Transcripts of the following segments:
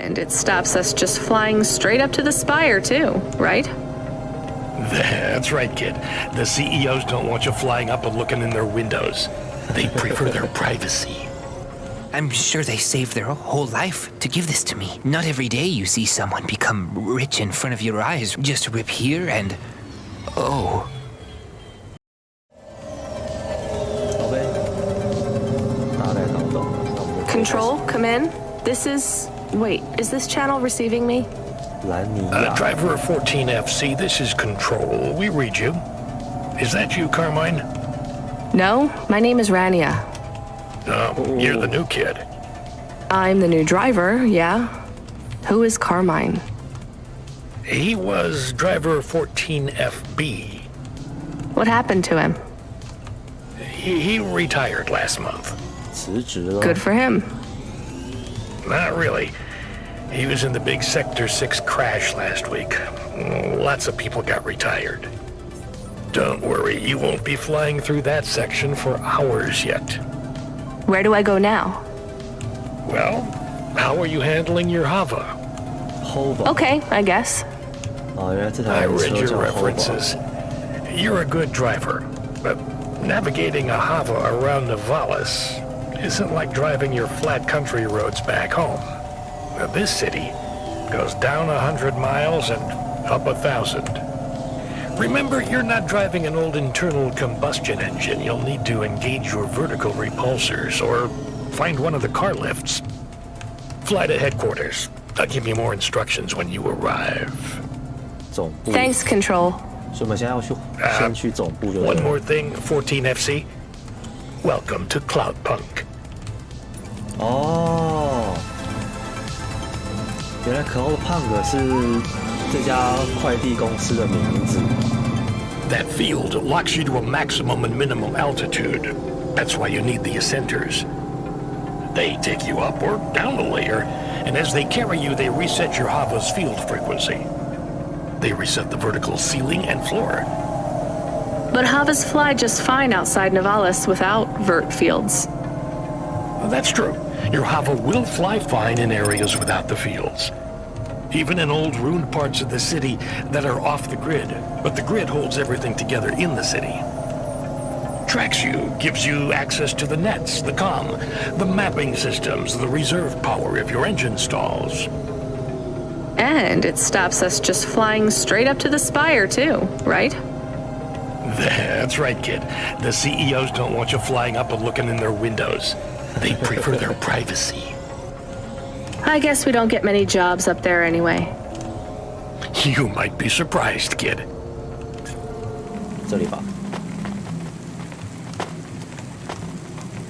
And it stops us just flying straight up to the spire, too, right? That's right, kid. The CEOs don't want you flying up and looking in their windows. They prefer their privacy. I'm sure they saved their whole life to give this to me. Not every day you see someone become rich in front of your eyes. Just rip here and... oh. Control, come in. This is... wait, is this channel receiving me? Driver 14FC, this is Control. We read you. Is that you, Carmine? No, my name is Rania. You're the new kid. I'm the new driver, yeah. Who is Carmine? He was driver 14FB. What happened to him? He retired last month. Good for him. Not really. He was in the big Sector 6 crash last week. Lots of people got retired. Don't worry, you won't be flying through that section for hours yet. Where do I go now? Well, how are you handling your Hava? Okay, I guess. I read your references. You're a good driver, but navigating a Hava around Nivalis isn't like driving your flat country roads back home. Now, this city goes down 100 miles and up 1,000. Remember, you're not driving an old internal combustion engine. You'll need to engage your vertical repulsors or find one of the car lifts. Fly to headquarters. I'll give you more instructions when you arrive. Thanks, Control. One more thing, 14FC. Welcome to Cloudpunk. 哦，原来Cloudpunk是这家快递公司的名字。That field locks you to a maximum and minimum altitude. That's why you need the ascenters. They take you up or down a layer, and as they carry you, they reset your Hava's field frequency. They reset the vertical ceiling and floor. But Havas fly just fine outside Nivalis without vert fields. That's true. Your Hava will fly fine in areas without the fields. Even in old ruined parts of the city that are off the grid. But the grid holds everything together in the city. Tracks you, gives you access to the nets, the comm, the mapping systems, the reserve power if your engine stalls. And it stops us just flying straight up to the spire, too, right? That's right, kid. The CEOs don't want you flying up and looking in their windows. They prefer their privacy. I guess we don't get many jobs up there anyway. You might be surprised, kid. 这里吧。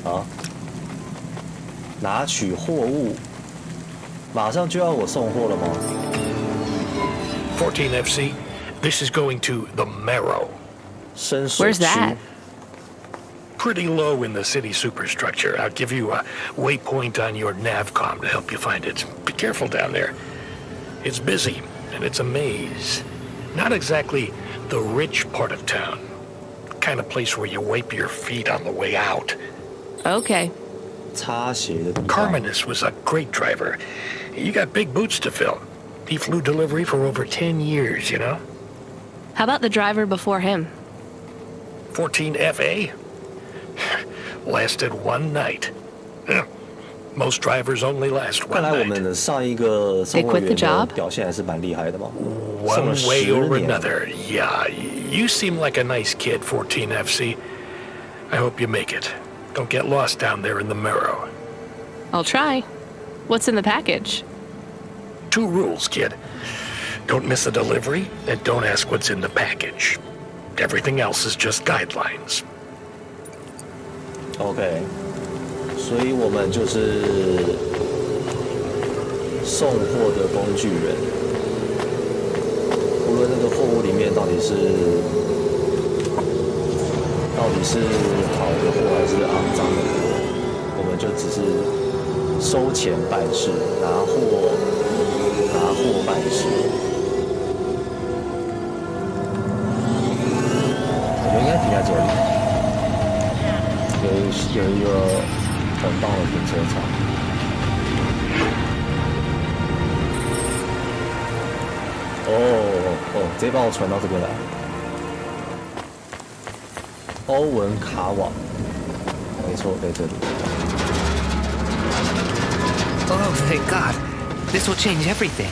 好，拿取货物，马上就要我送货了吗 14FC, this is going to the Marrow. 深水 Where's 区 that? Pretty low in the city superstructure. I'll give you a waypoint on your navcom to help you find it. Be careful down there. It's busy, and it's a maze. Not exactly the rich part of town. Kind of place where you wipe your feet on the way out. Okay. 擦鞋的地方。 Carminus was a great driver. You got big boots to fill. He flew delivery for over 10 years, you know? How about the driver before him? 14FA? Lasted one night. Most drivers only last 看 one 来我 night. 们的上一个送 They 货 quit the 员的 job? 表现还是蛮厉害的嘛。 One 送了 way 10 or 年。 another, yeah. You seem like a nice kid, 14FC. I hope you make it. Don't get lost down there in the Marrow. I'll try. What's in the package? 2 rules, kid. Don't miss a delivery, and don't ask what's in the package. Everything else is just guidelines. OK，所以我们就是送货的工具人，无论那个货物里面到底是好的货还是肮脏的货，我们就只是收钱办事，拿货办事。我们应该停在这里。有一个很棒的停车场。哦，直接把我传到这边来。欧文卡瓦，没错，在这里。Oh, thank God. This will change everything.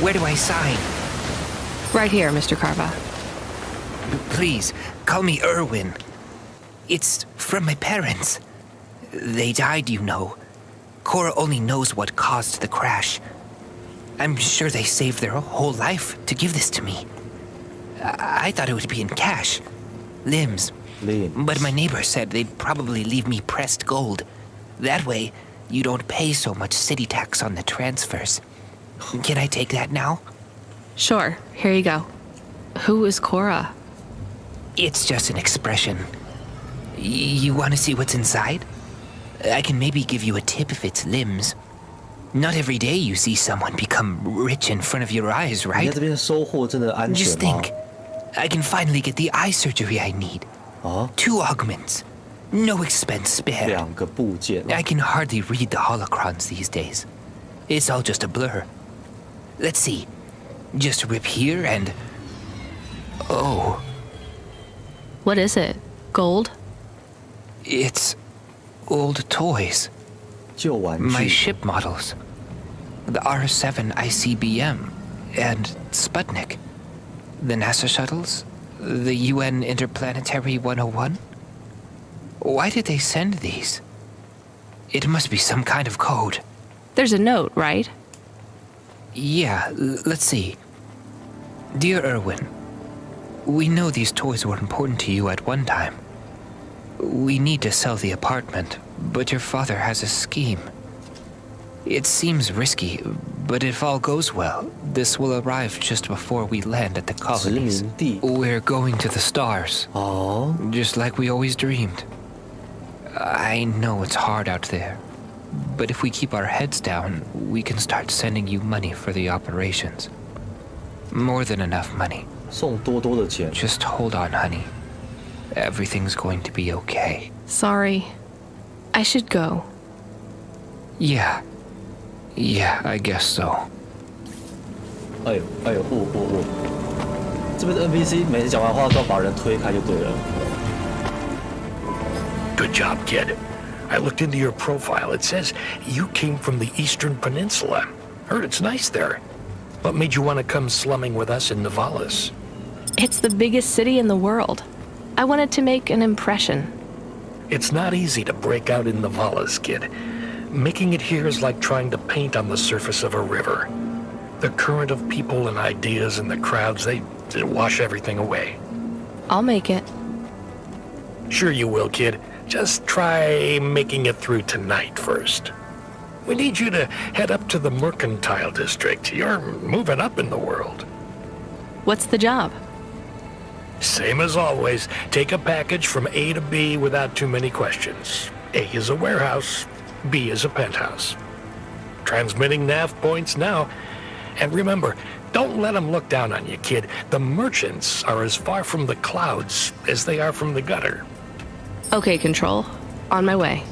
Where do I sign? Right here, Mr. Carva. Please, call me Erwin. It's from my parents. They died, you know. Cora only knows what caused the crash. I'm sure they saved their whole life to give this to me. I thought it would be in cash. Limbs. But my neighbor said they'd probably leave me pressed gold. That way, you don't pay so much city tax on the transfers. Can I take that now? Sure, here you go. Who is Cora? It's just an expression. You want to see what's inside? I can maybe give you a tip if it's limbs. Not every day you see someone become rich in front of your eyes, 你 right? 在这边收获真的安 Just 全吗？ think, I can finally get the eye surgery I need. 啊， 2 augments. No expense spared. 2个部件、 I can hardly read the holocrons these days. It's all just a blur. Let's see. Just rip here and... Oh, What is it? Gold? it's old toys. 旧玩 My 具。 ship models. The R7 ICBM and Sputnik. The NASA shuttles. The UN Interplanetary 101. Why did they send these? It must be some kind of code. There's a note, right? Yeah, let's see. Dear Erwin, we know these toys were important to you at one time. We need to sell the apartment, but your father has a scheme. It seems risky, but if all goes well, this will arrive just before we land at the 殖 colonies. 民地 We're going to the stars, 哦， just like we always dreamed. I know it's hard out there, but if we keep our heads down, we can start sending you money for the operations. More than enough money. 送多多的钱。 Just hold on, honey. Everything's going to be okay. Sorry. I should go. Yeah, I guess so. 哎呦哎呦，这边的 NPC 每次讲完话都要把人推开就对了。 Good job, kid. I looked into your profile. It says you came from the Eastern Peninsula. Heard it's nice there. What made you want to come slumming with us in Nivalis? It's the biggest city in the world. I wanted to make an impression. It's not easy to break out in Nivalis, kid. Making it here is like trying to paint on the surface of a river. The current of people and ideas and the crowds, they wash everything away. I'll make it. Sure you will, kid. Just try making it through tonight first. We need you to head up to the Mercantile District. You're moving up in the world. What's the job? Same as always. Take a package from A to B without too many questions. A is a warehouse. B is a penthouse. Transmitting nav points now. And remember, don't let them look down on you, kid. The merchants are as far from the clouds as they are from the gutter. Okay, Control. On my way.